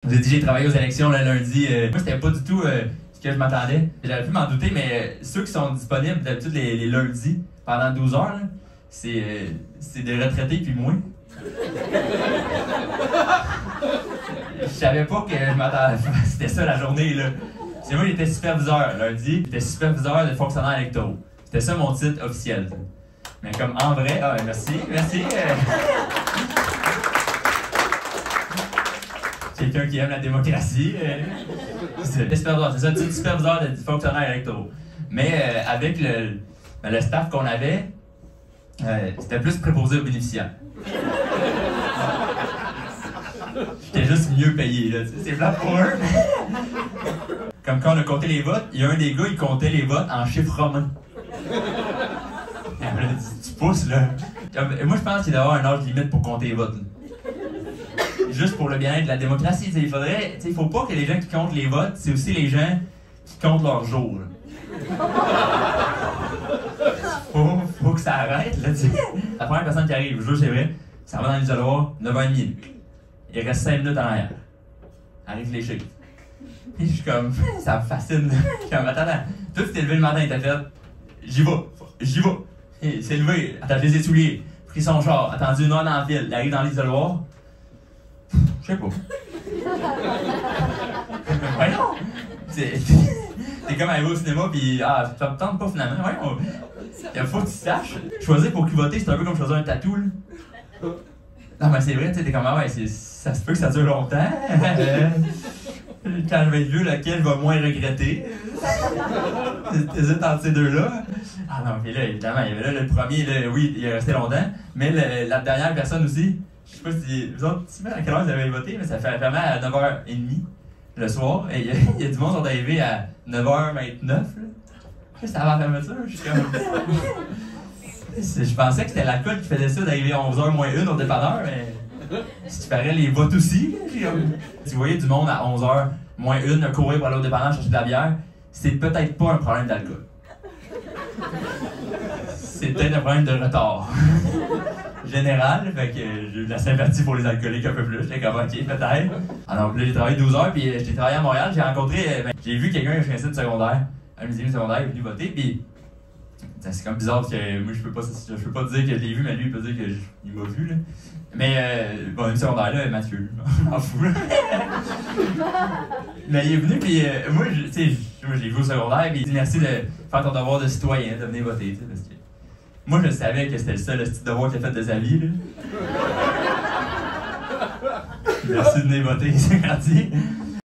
J'ai dit j'ai travaillé aux élections le lundi. Moi, c'était pas du tout ce que je m'attendais. J'aurais pu m'en douter, mais ceux qui sont disponibles d'habitude les lundis pendant 12 heures, c'est des retraités puis moi. Je savais pas que je m'attendais. C'était ça la journée, là. C'est moi, j'étais superviseur lundi. J'étais superviseur de fonctionnaires électoraux. C'était ça mon titre officiel. Mais comme en vrai, ah, merci. Quelqu'un qui aime la démocratie. C'est ça, le titre superviseur de fonctionnaires électoraux. Mais avec le staff qu'on avait, c'était plus préposé aux bénéficiaires. J'étais juste mieux payé, là. C'est plat pour eux. Comme quand on a compté les votes, il y a un des gars, il comptait les votes en chiffres romains. Tu pousses, là. Moi, je pense qu'il doit y avoir un âge limite pour compter les votes. Juste pour le bien-être de la démocratie. Il faut pas que les gens qui comptent les votes, c'est aussi les gens qui comptent leurs jours. Faut que ça arrête, là, tu sais. La première personne qui arrive, je jure, c'est vrai, ça va dans l'isoloir, 9h30. Il reste 5 minutes en arrière. Elle réfléchit. Puis je suis comme, ça me fascine. Je suis comme, attends. Toi, tu t'es levé le matin et t'as fait, j'y vais. Il s'est levé, attaché ses souliers, pris son char, attendu 1 heure dans la file, il arrive dans l'isoloir. Je sais pas. Voyons! C'est comme aller au cinéma pis ça me tente pas finalement. Voyons! Il faut que tu saches. Choisir pour qui voter, c'est un peu comme choisir un tatou, là. Non, mais c'est vrai, tu sais, t'es comme, ça se peut que ça dure longtemps. Quand je vais être vieux, lequel va moins regretter? T'hésites entre ces deux-là. Ah non, puis là, évidemment, il y avait là, le premier, là, oui, il est resté longtemps, mais la dernière personne aussi, je sais pas si vous autres, à quelle heure vous avez voté, mais ça fait vraiment à 9h30 le soir, et il y a du monde qui sont arrivés à 9h29, là. Juste avant la fermeture, je suis comme... Je pensais que c'était l'alcool qui faisait ça d'arriver à 11h moins 1 au dépanneur, mais si tu parais les votes aussi, tu voyais du monde à 11h moins 1 courir pour aller au dépanneur chercher de la bière, c'est peut-être pas un problème d'alcool. C'est peut-être un problème de retard. Général, fait que j'ai eu de la sympathie pour les alcooliques un peu plus, j'étais comme ok, peut-être. Alors là, j'ai travaillé 12 heures, puis j'ai travaillé à Montréal, j'ai rencontré, j'ai vu quelqu'un qui a fait un secondaire, un de mes amis secondaires, il est venu voter, puis c'est comme bizarre parce que moi je peux pas dire que je l'ai vu, mais lui il peut dire qu'il m'a vu, là. Mais bon, un secondaire là, Mathieu, je m'en fous, là. Mais il est venu, puis moi je l'ai vu au secondaire, puis il dit merci de faire ton devoir de citoyen, de venir voter, tu sais, parce que moi je savais que c'était le seul petit devoir qu'il a fait de sa vie, là. Merci de venir voter, c'est gentil.